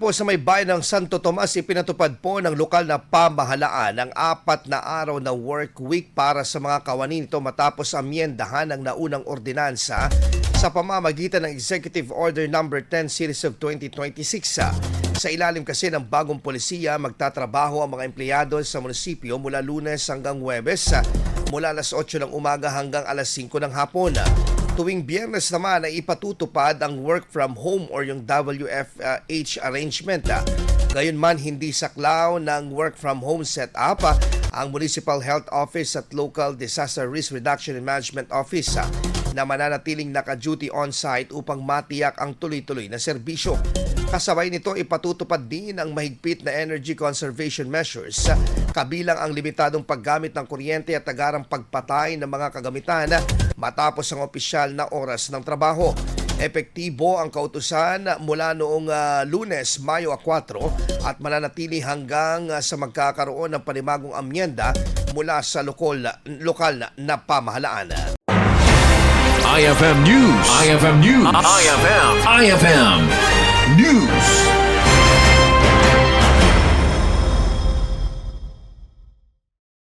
Po sa may bayan ng Santo Tomas, ipinatupad po ng lokal na pamahalaan ang 4 na araw na work week para sa mga kawani nito matapos amyendahan ang naunang ordinansa sa pamamagitan ng Executive Order No. 10 Series of 2026. Sa ilalim kasi ng bagong polisiya, magtatrabaho ang mga empleyado sa munisipyo mula Lunes hanggang Huwebes, mula alas 8 ng umaga hanggang alas 5 ng hapon. Tuwing Biyernes naman ay ipatutupad ang work from home or yung WFH arrangement. Gayunman, hindi saklaw ng work from home setup ang Municipal Health Office at Local Disaster Risk Reduction and Management Office na mananatiling naka-duty on-site upang matiyak ang tuloy-tuloy na serbisyo. Kasabay nito, ipatutupad din ang mahigpit na energy conservation measures, kabilang ang limitadong paggamit ng kuryente at agarang pagpatay ng mga kagamitan matapos ang opisyal na oras ng trabaho. Epektibo ang kautusan mula noong Lunes, Mayo 4 at mananatili hanggang sa magkakaroon ng panibagong amyenda mula sa lokal na pamahalaan. IFM News. IFM News. IFM News.